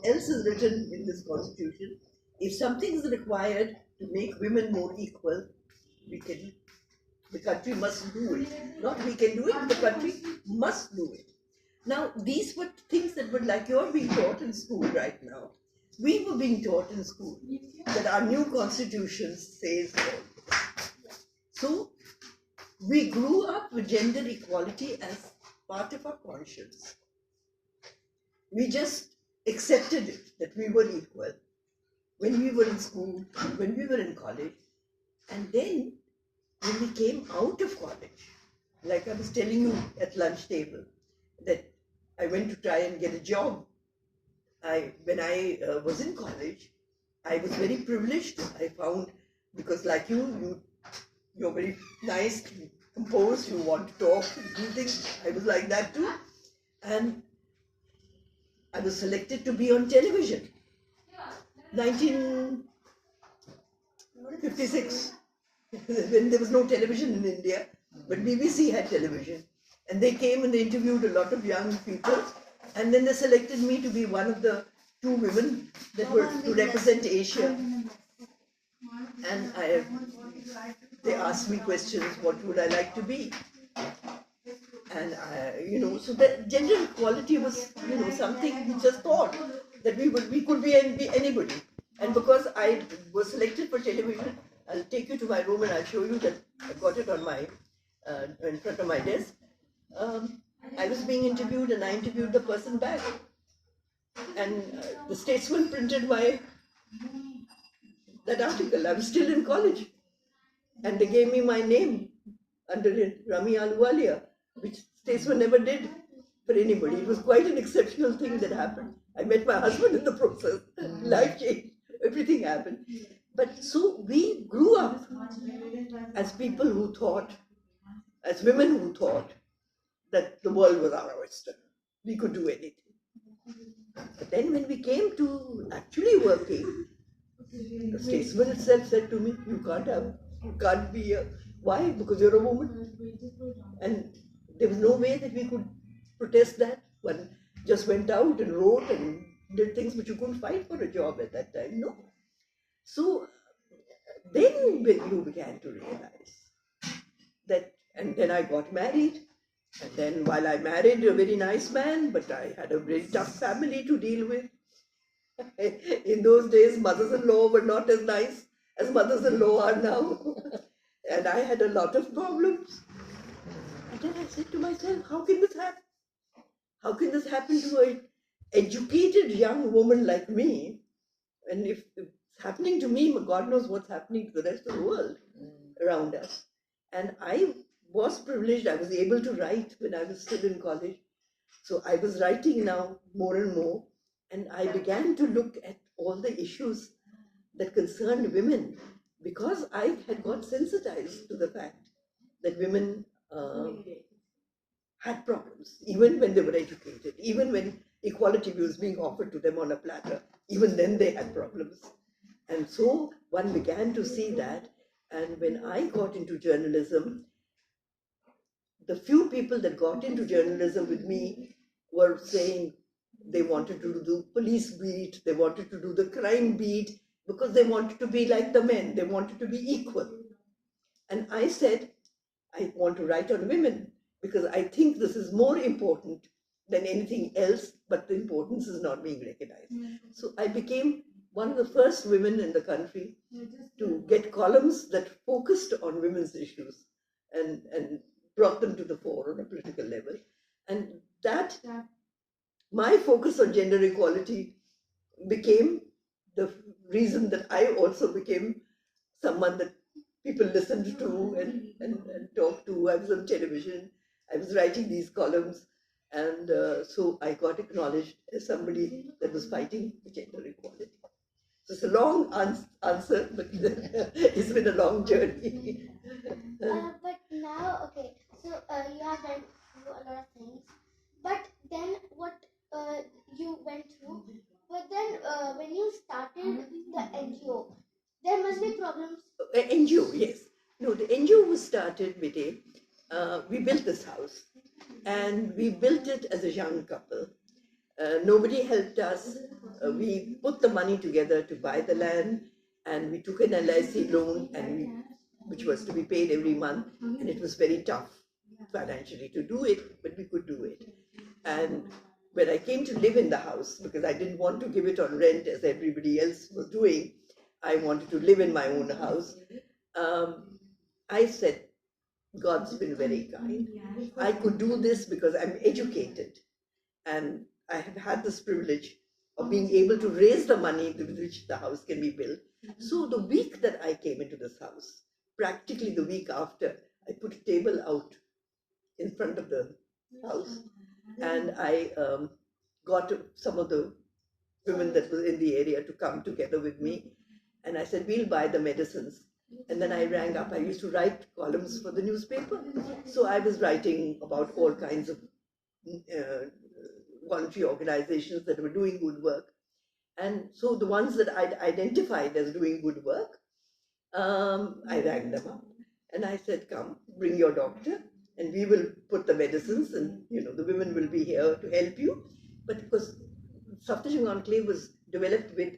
else is written in this constitution. If something is required to make women more equal, the country must do it. Not we can do it, the country must do it. Now, these were things that were like you're being taught in school right now. We were being taught in school that our new constitution says all. So, we grew up with gender equality as part of our conscience. We just accepted it, that we were equal when we were in school, when we were in college. And then, when we came out of college, like I was telling you at lunch table, that I went to try and get a job. When I was in college, I was very privileged. I found, because like you're very nice, composed, you want to talk, do things. I was like that too. And I was selected to be on television. 1956, when there was no television in India, but BBC had television. And they came and they interviewed a lot of young people. And then they selected me to be one of the 2 women that were to represent Asia. And they asked me questions, what would I like to be? And so that gender equality was, something we just thought that we could be anybody. And because I was selected for television, I'll take you to my room and I'll show you that I got it on my in front of my desk. I was being interviewed and I interviewed the person back. And the Statesman printed that article. I was still in college. And they gave me my name under it, Rami Ahluwalia, which Statesman never did for anybody. It was quite an exceptional thing that happened. I met my husband in the process. Life changed. Everything happened. But so we grew up as people who thought, as women who thought, that the world was our oyster. We could do anything. But then when we came to actually working, the Statesman itself said to me, you can't be here. Why? Because you're a woman. And there was no way that we could protest that. One just went out and wrote and did things, but you couldn't fight for a job at that time. No. So then you began to realize that, and then I got married. And then while I married a very nice man, but I had a very tough family to deal with. In those days, mothers-in-law were not as nice as mothers-in-law are now. And I had a lot of problems. And then I said to myself, how can this happen? How can this happen to an educated young woman like me? And if it's happening to me, God knows what's happening to the rest of the world around us. And I was privileged. I was able to write when I was still in college. So I was writing now more and more. And I began to look at all the issues that concerned women, because I had got sensitized to the fact that women had problems, even when they were educated, even when equality was being offered to them on a platter, even then they had problems. And so one began to see that. And when I got into journalism, the few people that got into journalism with me were saying they wanted to do the police beat, they wanted to do the crime beat, because they wanted to be like the men, they wanted to be equal. And I said, I want to write on women, because I think this is more important than anything else, but the importance is not being recognized. So I became one of the first women in the country to get columns that focused on women's issues and brought them to the fore on a political level. And that, my focus on gender equality became the reason that I also became someone that people listened to and talked to. I was on television, I was writing these columns, and so I got acknowledged as somebody that was fighting for gender equality. So it's a long answer, but it's been a long journey. But now, okay, so you have went through a lot of things, but then what you went through, but then when you started the NGO, there must be problems. NGO, yes. No, the NGO was started with we built this house, and we built it as a young couple. Nobody helped us. we put the money together to buy the land, and we took an LIC loan, which was to be paid every month, and it was very tough financially to do it, but we could do it. And when I came to live in the house, because I didn't want to give it on rent as everybody else was doing, I wanted to live in my own house. I said, God's been very kind. I could do this because I'm educated, and I have had this privilege of being able to raise the money with which the house can be built. So the week that I came into this house, practically the week after, I put a table out in front of the house, and I got some of the women that were in the area to come together with me, and I said, we'll buy the medicines. And then I rang up. I used to write columns for the newspaper, so I was writing about all kinds of voluntary organizations that were doing good work. And so the ones that I'd identified as doing good work, I rang them up and I said, come, bring your doctor, and we will put the medicines, and the women will be here to help you. But because Saptajing Enclave was developed with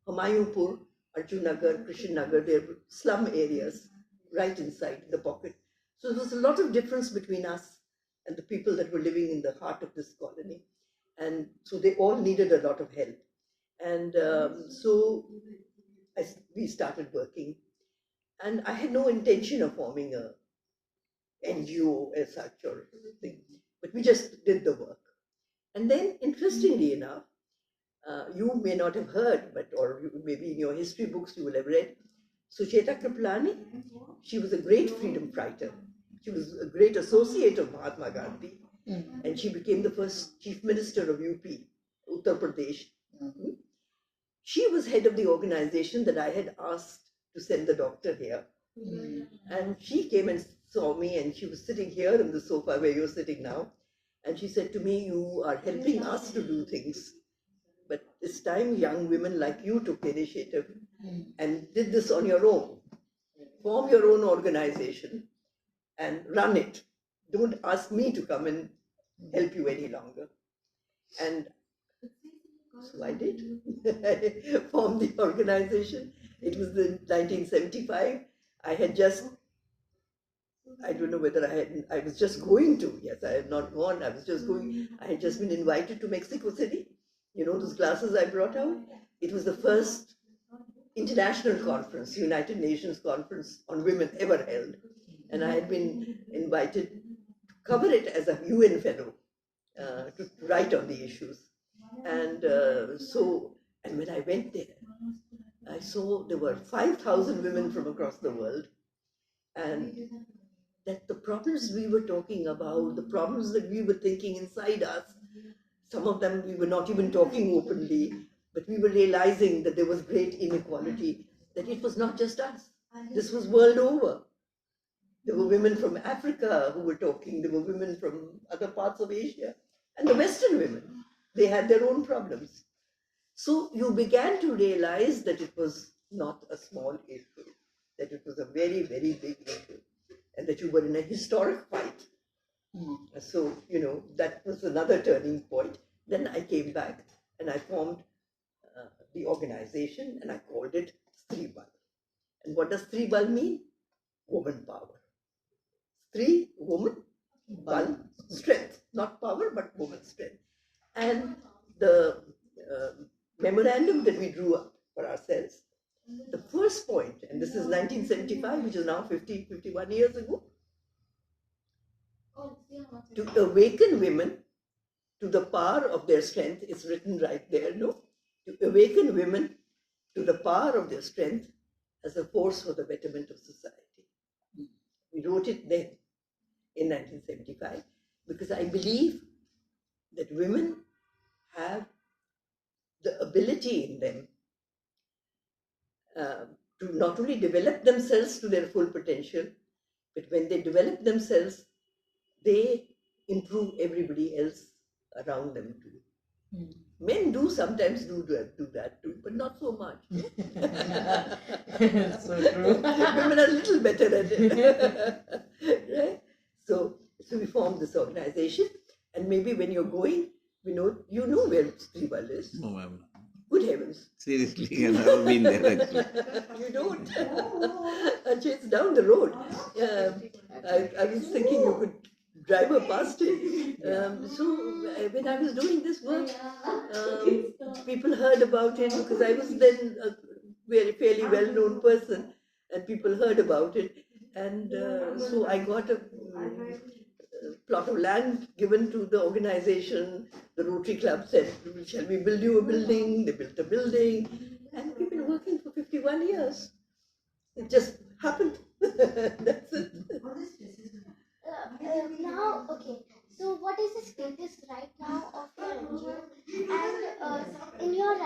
Humayunpur, Arjunagar, Krishnanagar, they were slum areas right inside the pocket. So there was a lot of difference between us and the people that were living in the heart of this colony. And so they all needed a lot of help. And so we started working. And I had no intention of forming a NGO as such or thing, but we just did the work. And then, interestingly enough, you may not have heard, or maybe in your history books you will have read, Sucheta Kriplani. She was a great freedom fighter. She was a great associate of Mahatma Gandhi, and she became the first chief minister of UP, Uttar Pradesh. She was head of the organization that I had asked to send the doctor here. And she came and saw me, and she was sitting here in the sofa where you're sitting now. And she said to me, you are helping us to do things, but this time young women like you took the initiative and did this on your own. Form your own organization and run it. Don't ask me to come and help you any longer. And so I did. I formed the organization. It was in 1975. I had just, I don't know whether I was just going to. Yes, I had not gone. I was just going. I had just been invited to Mexico City. Those glasses I brought out. It was the first international conference, United Nations conference on women ever held. And I had been invited to cover it as a UN fellow, to write on the issues. And and when I went there, I saw there were 5,000 women from across the world, and that the problems we were talking about, the problems that we were thinking inside us, some of them we were not even talking openly, but we were realizing that there was great inequality, that it was not just us. This was world over. There were women from Africa who were talking, there were women from other parts of Asia, and the Western women, they had their own problems. So you began to realize that it was not a small issue, that it was a very, very big issue, and that you were in a historic fight. So, that was another turning point. Then I came back and I formed the organization, and I called it Stribal. And what does Stribal mean? Woman power. Stri, woman, bal, strength. Not power, but woman strength. And the memorandum that we drew up for ourselves, the first point, and this is 1975, which is now 51 years ago, to awaken women to the power of their strength, is written right there, no? To awaken women to the power of their strength as a force for the betterment of society. We wrote it then, in 1975, because I believe that women have the ability in them to not only develop themselves to their full potential, but when they develop themselves, they improve everybody else around them too. Men do sometimes do that too, but not so much. So true. Women are a little better at it. Right? So we formed this organization, and maybe when you're going, you know where Srival is. No, ma'am. Good heavens. Seriously, I've never been there actually. You don't. Actually, it's down the road. I was thinking you could drive her past it. When I was doing this work, people heard about it because I was then a very fairly well-known person, and people heard about it. And so I got a plot of land given to the organization. The Rotary Club said, shall we build you a building? They built a building, and we've been working for 51 years. It just happened. That's it. Now, okay. So, what is the status right now of your NGO? And in your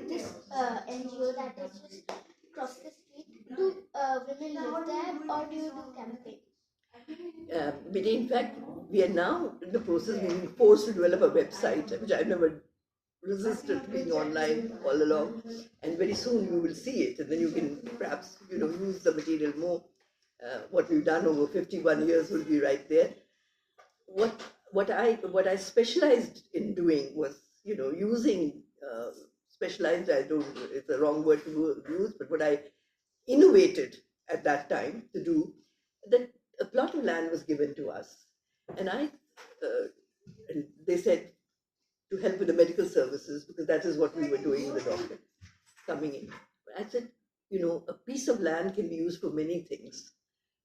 this NGO that is just across the street, do women live there or do you do campaign? But in fact, we are now in the process of being forced to develop a website, which I've never resisted being online all along. And very soon you will see it, and then you can perhaps use the material more. What we've done over 51 years will be right there. What I specialized in doing was using specialized. I don't. It's a wrong word to use, but what I innovated at that time to do that. A plot of land was given to us, and and they said to help with the medical services because that is what we were doing with the doctor coming in. I said, a piece of land can be used for many things.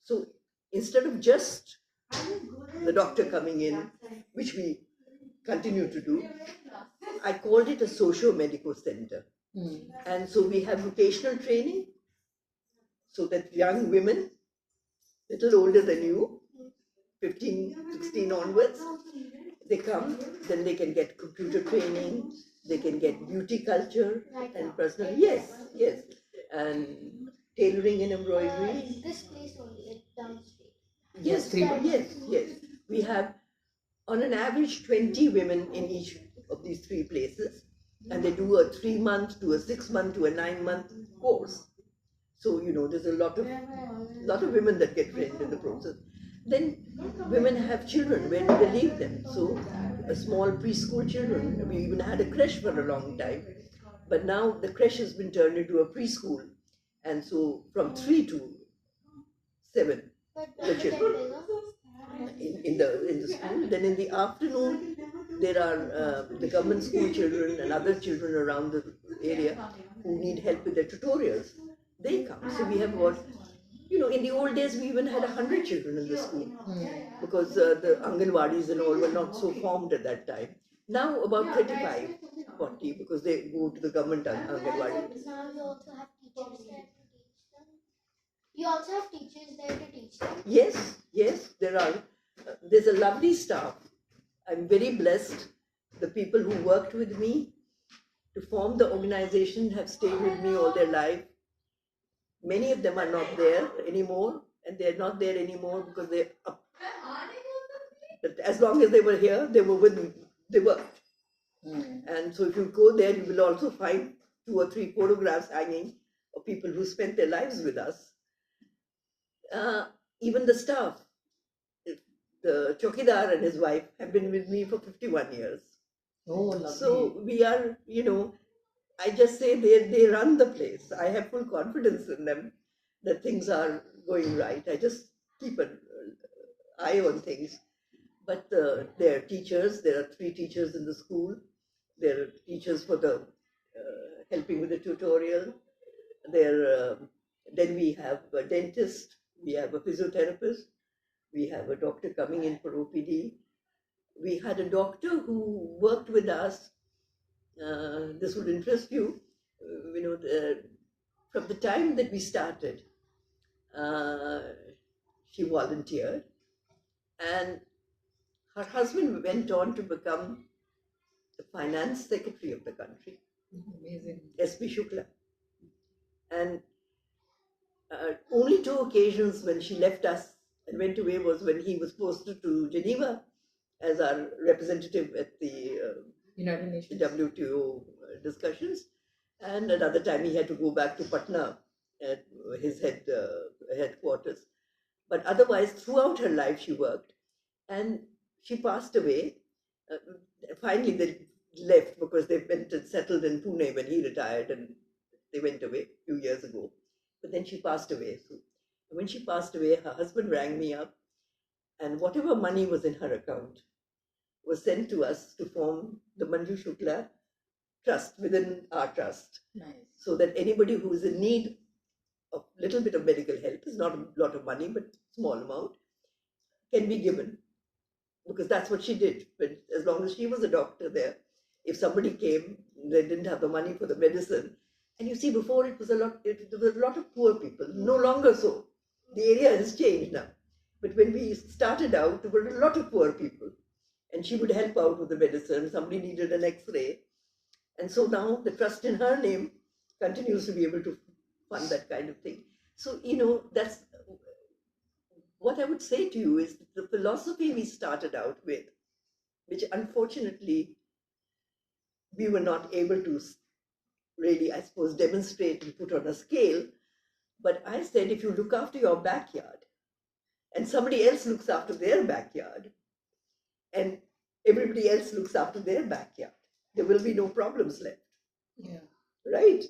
So instead of just the doctor coming in, which we continue to do, I called it a socio-medical center. And so we have vocational training so that young women, little older than you, 15, 16 onwards, they come, then they can get computer training, they can get beauty culture and personal, yes, and tailoring and embroidery. This place only, down the street. Yes. We have, on an average, 20 women in each of these three places, and they do a 3-month to a 6-month to a 9-month course. So there's a lot of women that get trained in the process. Then women have children. Where do they leave them? So a small preschool children. We even had a creche for a long time, but now the creche has been turned into a preschool, and so from 3 to 7, the children in the school. Then in the afternoon, there are the government school children and other children around the area who need help with their tutorials. They come. So we have about, in the old days, we even had 100 children in the school because the Anganwadis and all were not so formed at that time. Now about 35, 40 because they go to the government Anganwadi. Now you also have teachers there to teach them. You also have teachers there to teach them. Yes, there are. There's a lovely staff. I'm very blessed. The people who worked with me to form the organization have stayed with me all their life. Many of them are not there anymore, and they're not there anymore because they're up. But as long as they were here, they were with me. They worked. And so if you go there, you will also find 2 or 3 photographs hanging of people who spent their lives with us. Even the staff, the Chokidar and his wife have been with me for 51 years. Oh, lovely. So we are, I just say they run the place. I have full confidence in them that things are going right. I just keep an eye on things. But there are teachers. There are 3 teachers in the school. There are teachers for the helping with the tutorial. Then we have a dentist. We have a physiotherapist. We have a doctor coming in for OPD. We had a doctor who worked with us. This would interest you. From the time that we started, she volunteered, and her husband went on to become the finance secretary of the country. Amazing. S.P. Shukla. And only 2 occasions when she left us and went away was when he was posted to Geneva as our representative at the United Nations. WTO discussions, and another time he had to go back to Patna at his headquarters. But otherwise, throughout her life, she worked, and she passed away. finally they left because they went and settled in Pune when he retired, and they went away a few years ago. But then she passed away. So when she passed away, her husband rang me up, and whatever money was in her account was sent to us to form the Manju Shukla Trust within our trust, Nice. so that anybody who is in need of a little bit of medical help, is not a lot of money, but small amount, can be given. Because that's what she did. But as long as she was a doctor there, if somebody came, they didn't have the money for the medicine. And you see, before there was a lot of poor people. No longer so. The area has changed now. But when we started out, there were a lot of poor people. And she would help out with the medicine. Somebody needed an X-ray. And so now the trust in her name continues to be able to fund that kind of thing. So, that's what I would say to you is the philosophy we started out with, which unfortunately we were not able to really, I suppose, demonstrate and put on a scale. But I said, if you look after your backyard and somebody else looks after their backyard and everybody else looks after their backyard, there will be no problems left. Yeah. Right?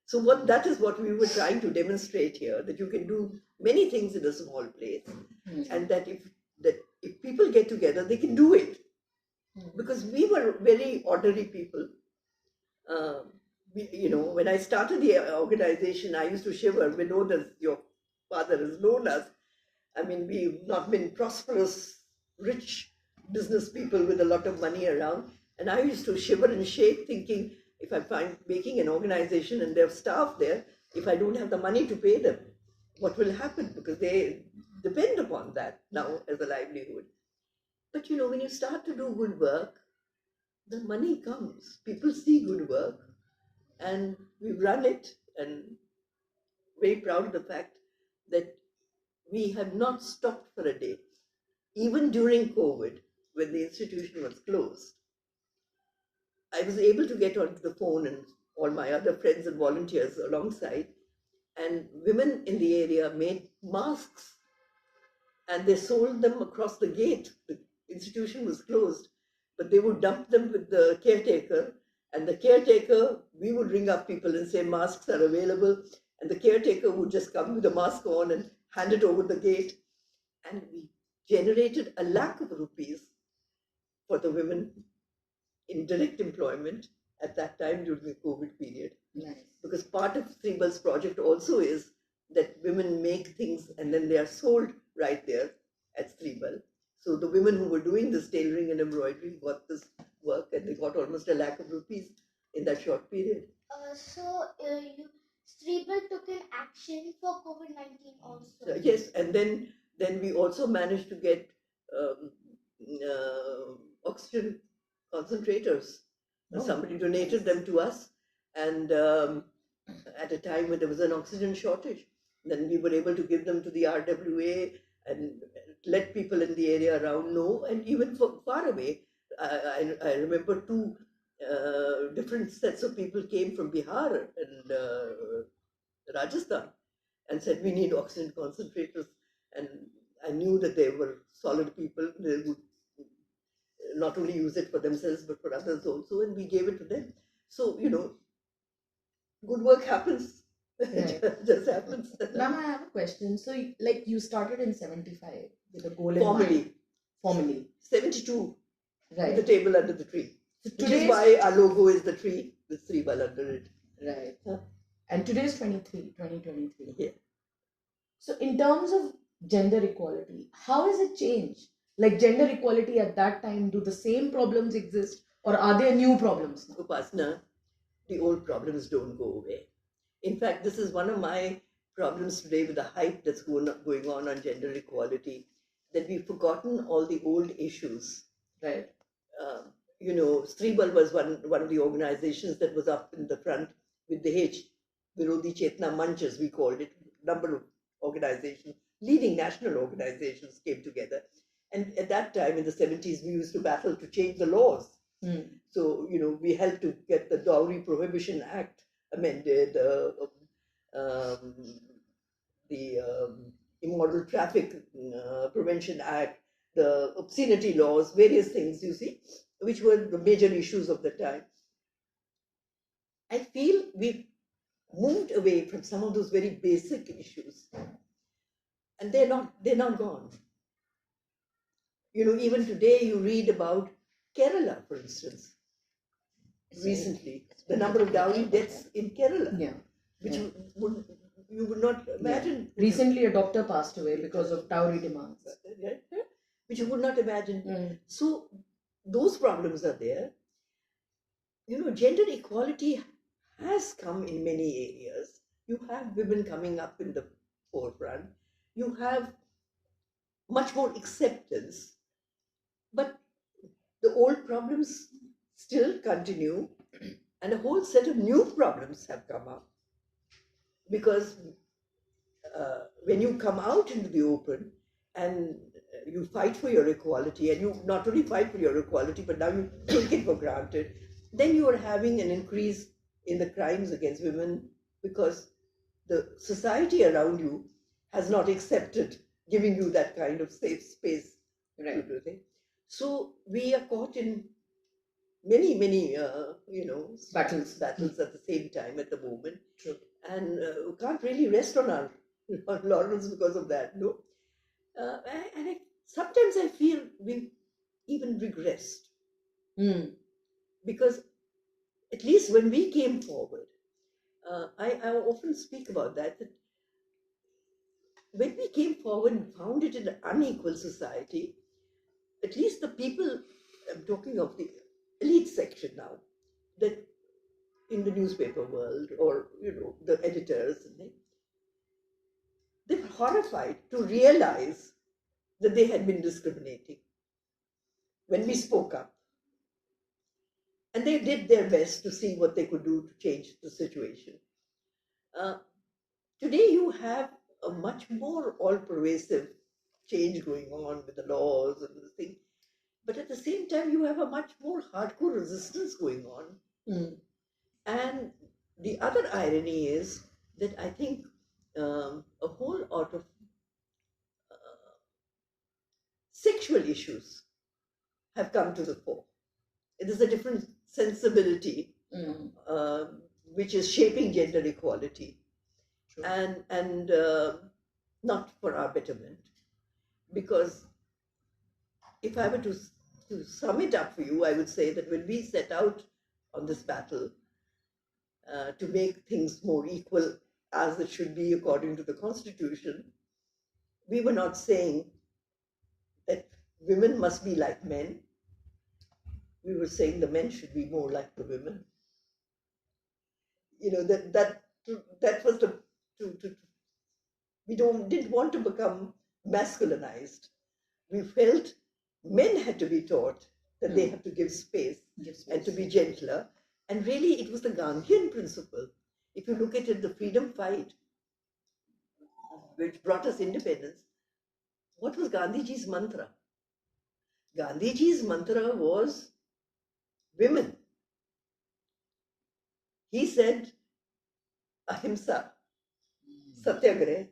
So that is what we were trying to demonstrate here, that you can do many things in a small place, and that if people get together, they can do it. Because we were very ordinary people. When I started the organization, I used to shiver. We know that your father has known us. I mean, we've not been prosperous, rich business people with a lot of money around. And I used to shiver and shake thinking, if I find making an organization and there are staff there, if I don't have the money to pay them, what will happen? Because they depend upon that now as a livelihood. But when you start to do good work, the money comes. People see good work, and we run it, and very proud of the fact that we have not stopped for a day. Even during COVID, when the institution was closed, I was able to get onto the phone and all my other friends and volunteers alongside, and women in the area made masks and they sold them across the gate. The institution was closed, but they would dump them with the caretaker, and the caretaker, we would ring up people and say masks are available, and the caretaker would just come with a mask on and hand it over the gate, and we generated 1 lakh of rupees for the women in direct employment at that time during the COVID period. Nice. Because part of Sribal's project also is that women make things and then they are sold right there at Sribal. So the women who were doing this tailoring and embroidery got this work, and they got almost 1 lakh of rupees in that short period. Stribal took an action for COVID-19 also. Yes, and then we also managed to get oxygen concentrators. Somebody donated them to us, and at a time when there was an oxygen shortage, then we were able to give them to the RWA and let people in the area around know, and even far away. I remember 2 different sets of people came from Bihar and Rajasthan and said, we need oxygen concentrators. And I knew that they were solid people. They would not only use it for themselves, but for others also. And we gave it to them. So, good work happens. Right. It just happens. Ma'am, I have a question. So, you started in 75 with a goal in Formally. mind. Formally. 72. Right. With the table under the tree. So which is why our logo is the tree with Sribal under it. Right. Huh? And today is 2023. Yeah. So in terms of gender equality, how has it changed? Like gender equality at that time, do the same problems exist or are there new problems now? Upasna, the old problems don't go away. In fact, this is one of my problems today with the hype that's going on gender equality, that we've forgotten all the old issues. Right. Stribal was one of the organizations that was up in the front with the Virodhi Chetna Manch, as we called it. Number of organizations, leading national organizations came together. And at that time, in the 70s, we used to battle to change the laws. So, we helped to get the Dowry Prohibition Act amended, the Immoral Traffic Prevention Act, the obscenity laws, various things, you see. which were the major issues of the time. I feel we've moved away from some of those very basic issues, and they're not gone. Even today you read about Kerala, for instance. Recently, the number of dowry deaths in Kerala, Yeah. which Yeah. you would not imagine. Recently, a doctor passed away because of dowry demands. Which you would not imagine. Mm. So those problems are there. Gender equality has come in many areas. You have women coming up in the forefront. You have much more acceptance, but the old problems still continue, and a whole set of new problems have come up because when you come out into the open and you fight for your equality, and you not only fight for your equality, but now you take it for granted, then you are having an increase in the crimes against women because the society around you has not accepted giving you that kind of safe space. Right. So we are caught in many, Battles. battles at the same time at the moment. True. And we can't really rest on our laurels because of that, no? Sometimes I feel we've even regressed Mm. because at least when we came forward, I often speak about that when we came forward and found it in an unequal society, at least the people, I'm talking of the elite section now, that in the newspaper world or, the editors, and they were horrified to realize that they had been discriminating when we spoke up. And they did their best to see what they could do to change the situation. Today, you have a much more all-pervasive change going on with the laws and the thing. But at the same time, you have a much more hardcore resistance going on. Mm. And the other irony is that I think a whole lot of sexual issues have come to the fore. It is a different sensibility which is shaping gender equality. True. And not for our betterment. Because if I were to sum it up for you, I would say that when we set out on this battle to make things more equal as it should be according to the Constitution, we were not saying that women must be like men. We were saying the men should be more like the women. That was we didn't want to become masculinized. We felt men had to be taught that they have to give space and to be gentler. And really, it was the Gandhian principle. If you look at it, the freedom fight, which brought us independence, what was Gandhiji's mantra? Gandhiji's mantra was women. He said, ahimsa, satyagrah,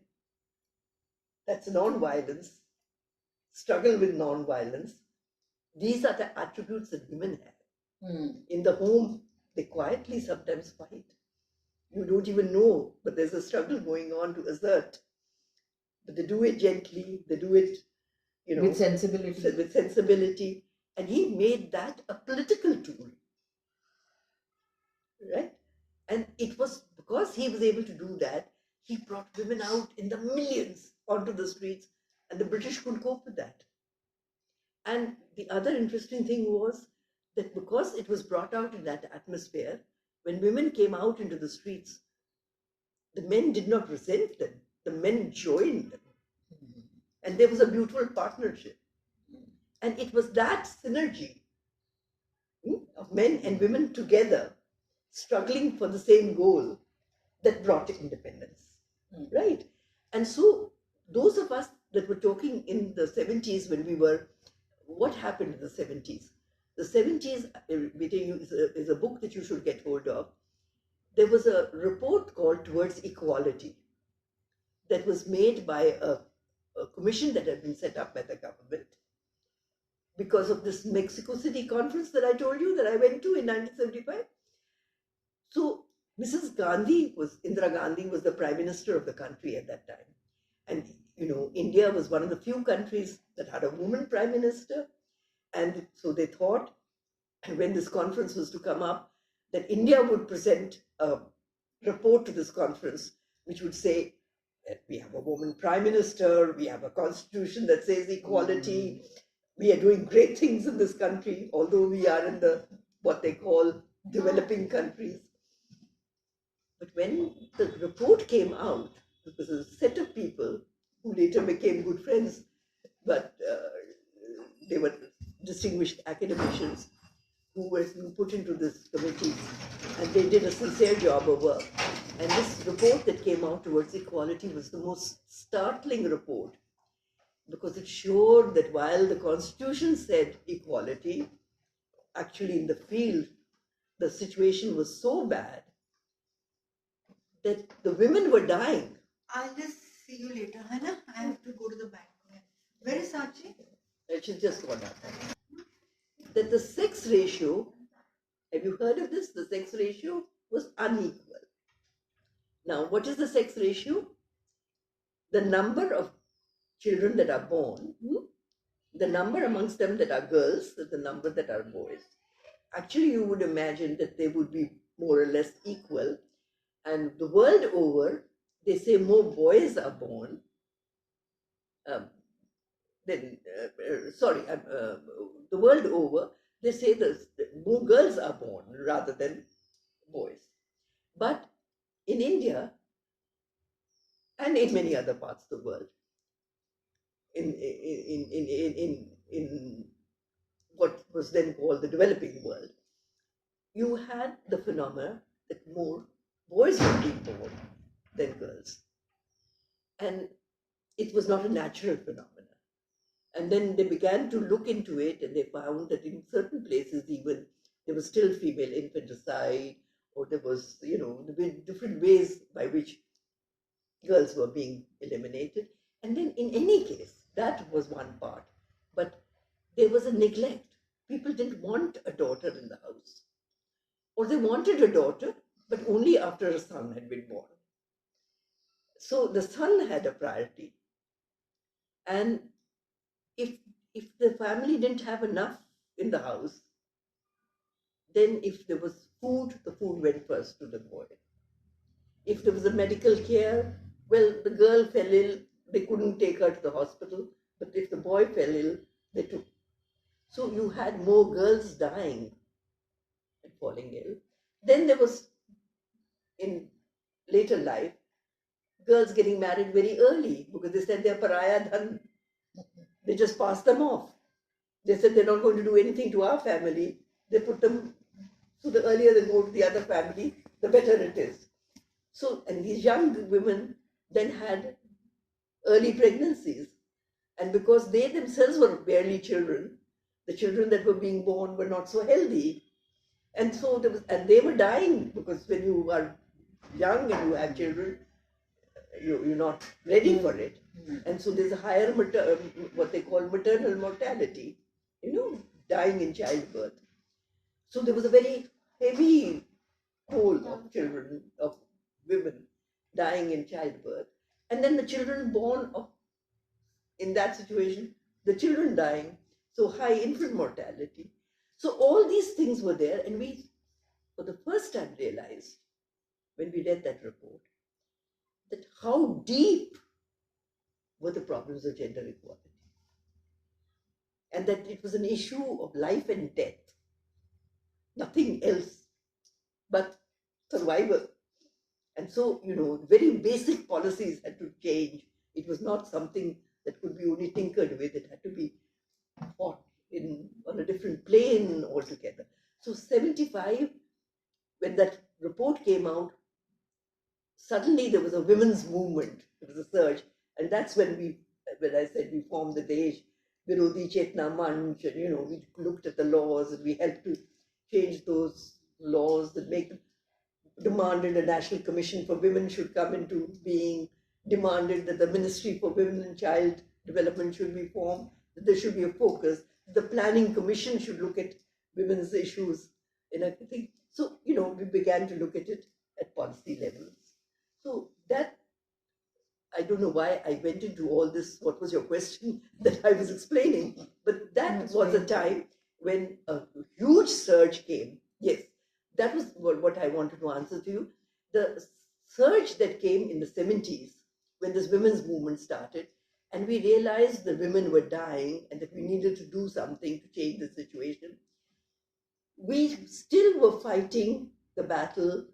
that's non-violence, struggle with non-violence. These are the attributes that women have. In the home, they quietly sometimes fight. You don't even know, but there's a struggle going on to assert. But they do it gently, they do it, with sensibility. With sensibility. And he made that a political tool. Right? And it was because he was able to do that, he brought women out in the millions onto the streets, and the British couldn't cope with that. And the other interesting thing was that because it was brought out in that atmosphere, when women came out into the streets, the men did not resent them. The men joined them. And there was a mutual partnership. And it was that synergy of men and women together, struggling for the same goal, that brought independence. Right? And so those of us that were talking in the 70s when we were, what happened in the 70s? The 70s, is a book that you should get hold of. There was a report called Towards Equality that was made by a commission that had been set up by the government. because of this Mexico City conference that I told you that I went to in 1975. So Indira Gandhi was the prime minister of the country at that time. And, India was one of the few countries that had a woman prime minister. And so they thought, when this conference was to come up, that India would present a report to this conference, which would say that we have a woman prime minister, we have a constitution that says equality, we are doing great things in this country, although we are in what they call developing countries. But when the report came out, there was a set of people who later became good friends, but they were distinguished academicians who were put into this committee, and they did a sincere job of work. And this report that came out towards equality was the most startling report, because it showed that while the Constitution said equality, actually in the field, the situation was so bad that the women were dying. I'll just see you later, Hannah. I have to go to the bank. Where is Sachi? She's just gone up. That the sex ratio, have you heard of this? The sex ratio was unequal. Now, what is the sex ratio? The number of children that are born, the number amongst them that are girls, the number that are boys. Actually, you would imagine that they would be more or less equal. And the world over, they say more boys are born the world over, they say that more girls are born rather than boys. But in India and in many other parts of the world, in what was then called the developing world, you had the phenomena that more boys were being born than girls. And it was not a natural phenomenon. And then they began to look into it, and they found that in certain places even there was still female infanticide, or there was, different ways by which girls were being eliminated. And then in any case, that was one part. But there was a neglect. People didn't want a daughter in the house. Or they wanted a daughter, but only after a son had been born. So the son had a priority. And if the family didn't have enough in the house, then if there was food, the food went first to the boy. If there was a medical care, well, the girl fell ill, they couldn't take her to the hospital, but if the boy fell ill, they took. So you had more girls dying and falling ill. Then there was, in later life, girls getting married very early because they said they're pariah dhan. They just passed them off. They said they're not going to do anything to our family. They put them, so the earlier they go to the other family, the better it is. So, and these young women then had early pregnancies. And because they themselves were barely children, the children that were being born were not so healthy. And so they were dying, because when you are young and you have children, you're not ready for it. And so there's a higher, what they call maternal mortality, dying in childbirth. So there was a very heavy toll of children, of women dying in childbirth. And then the children born in that situation, the children dying, so high infant mortality. So all these things were there, and we, for the first time, realized, when we read that report, that how deep were the problems of gender equality. And that it was an issue of life and death. Nothing else but survival. And so, very basic policies had to change. It was not something that could be only tinkered with. It had to be fought on a different plane altogether. So 75, when that report came out, suddenly there was a women's movement. There was a surge. And that's when I said we formed the Desh Virodhi Chetna Manch, and, we looked at the laws and we helped to change those laws that make them, demanded a national commission for women should come into being, demanded that the Ministry for Women and Child Development should be formed, that there should be a focus. the planning commission should look at women's issues in a thing. So, we began to look at it at policy levels. So that, I don't know why I went into all this. What was your question that I was explaining? But that was a time when a huge surge came. Yes, that was what I wanted to answer to you. The surge that came in the 70s when this women's movement started, and we realized the women were dying and that we needed to do something to change the situation. We still were fighting the battle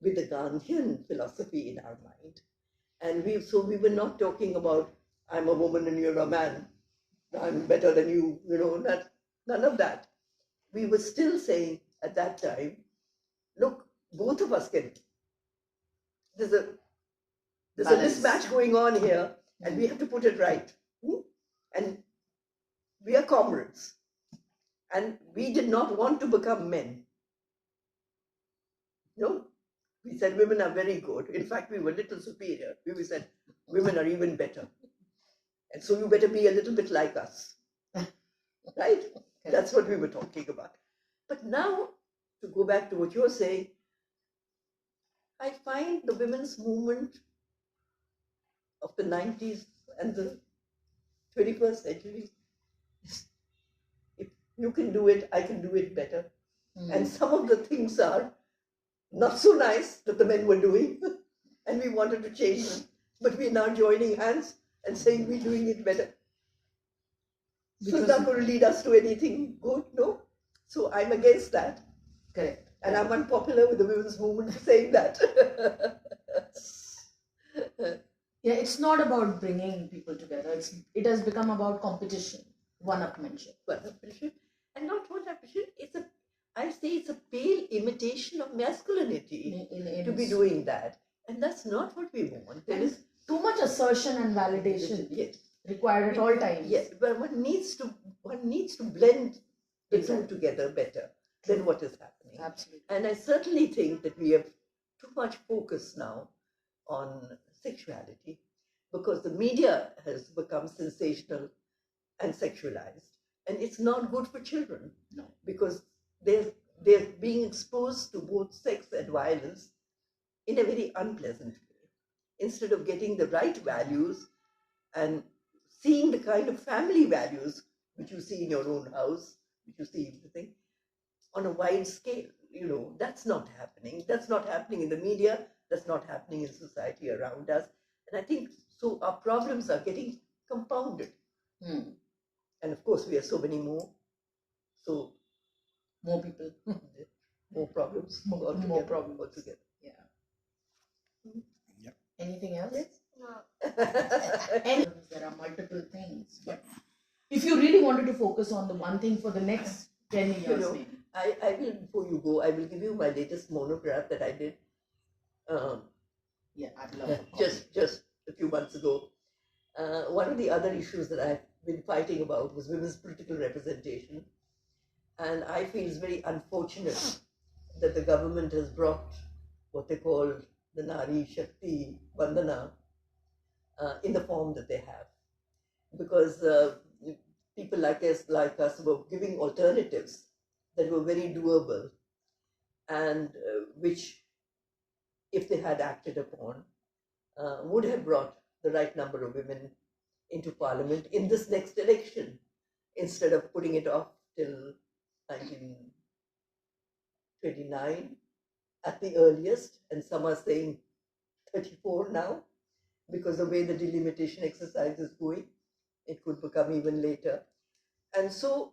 with the Gandhian philosophy in our mind. And we were not talking about, I'm a woman and you're a man, I'm better than you, none of that. We were still saying at that time, look, both of us can. There's a mismatch going on here, and we have to put it right. And we are comrades. And we did not want to become men. No, we said women are very good. In fact, we were a little superior. We said women are even better. And so you better be a little bit like us. Right? That's what we were talking about. But now, to go back to what you're saying, I find the women's movement of the 90s and the 21st century, if you can do it, I can do it better. And some of the things are not so nice that the men were doing, and we wanted to change them. But we're now joining hands and saying we're doing it better. So it's not going to lead us to anything good, no? So I'm against that. Correct. And I'm unpopular with the women's movement for saying that. Yeah, it's not about bringing people together. It has become about competition, one-upmanship. And not one-upmanship. I say it's a pale imitation of masculinity to be doing that. And that's not what we want. There is too much assertion and validation required at all times. Yes, but one needs to blend the two together better than what is happening. Absolutely. And I certainly think that we have too much focus now on sexuality because the media has become sensational and sexualized. And it's not good for children. No. Because they're being exposed to both sex and violence in a very unpleasant way. Instead of getting the right values and seeing the kind of family values which you see in your own house, which you see in the thing, on a wide scale, that's not happening. That's not happening in the media. That's not happening in society around us. And I think so our problems are getting compounded. And of course, we are so many more. So more people, more problems, more problems altogether. Yeah. Yep. Anything else? Yes. No. There are multiple things, but if you really wanted to focus on the one thing for the next 10 years, maybe. I will, before you go, I will give you my latest monograph that I did. I'd love just a few months ago. One of the other issues that I've been fighting about was women's political representation. And I feel it's very unfortunate that the government has brought what they call the Nari Shakti Bandhana in the form that they have. Because people like us were giving alternatives that were very doable and which, if they had acted upon, would have brought the right number of women into parliament in this next election instead of putting it off till 1929 at the earliest, and some are saying 34 now, because the way the delimitation exercise is going, it could become even later. And so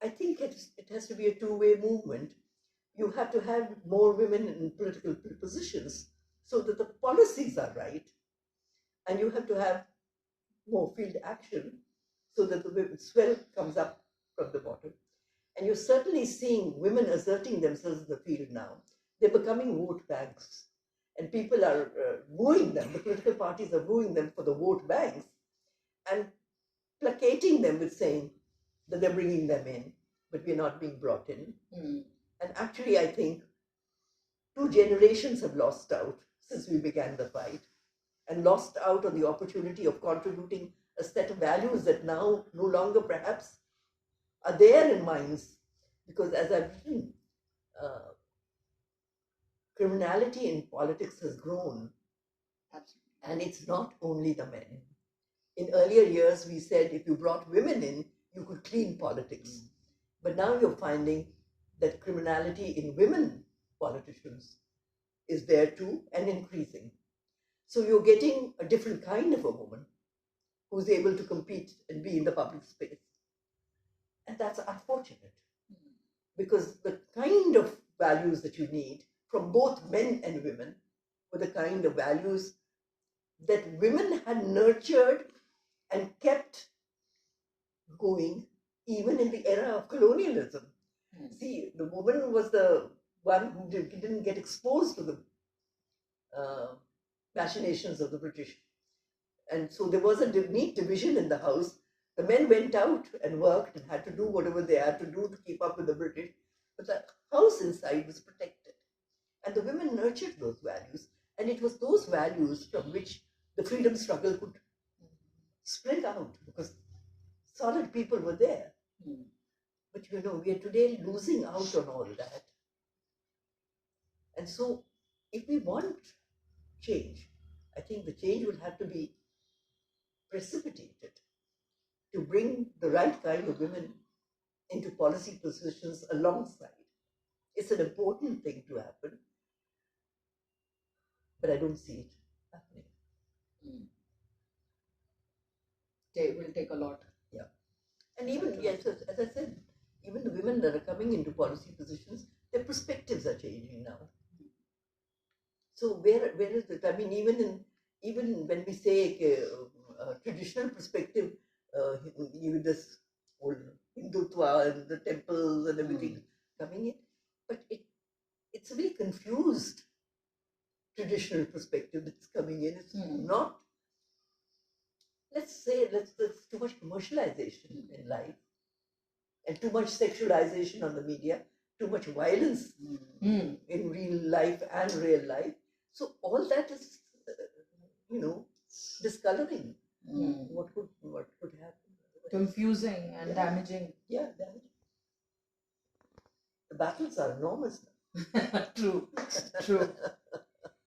I think it has to be a two-way movement. You have to have more women in political positions so that the policies are right, and you have to have more field action so that the swell comes up from the bottom. And you're certainly seeing women asserting themselves in the field now. They're becoming vote banks. And people are wooing them, the political parties are wooing them for the vote banks and placating them with saying that they're bringing them in, but we're not being brought in. And actually, I think 2 generations have lost out since we began the fight and lost out on the opportunity of contributing a set of values that now no longer perhaps are there in minds. Because as I've written, uh, criminality in politics has grown, Absolutely. and it's not only the men. In earlier years, we said if you brought women in, you could clean politics. But now you're finding that criminality in women politicians is there too and increasing. So you're getting a different kind of a woman who's able to compete and be in the public space. And that's unfortunate because the kind of values that you need from both men and women were the kind of values that women had nurtured and kept going even in the era of colonialism. See, the woman was the one who didn't get exposed to the machinations of the British. And so there was a neat division in the house. The men went out and worked and had to do whatever they had to do to keep up with the British. But the house inside was protected. And the women nurtured those values. And it was those values from which the freedom struggle could spring out because solid people were there. But we are today losing out on all that. And so if we want change, I think the change will have to be precipitated to bring the right kind of women into policy positions alongside. It's an important thing to happen, but I don't see it happening. It will take a lot. Yeah. And even, yes, as I said, even the women that are coming into policy positions, their perspectives are changing now. So where is it? I mean, even when we say a traditional perspective, even this whole Hindutva and the temples and everything coming in, but it's a very confused traditional perspective that's coming in. It's not. Let's say there's too much commercialization in life, and too much sexualization on the media, too much violence in real life and real life. So all that is, discoloring what could happen. Confusing and damaging. Yeah, damaging. The battles are enormous now. True.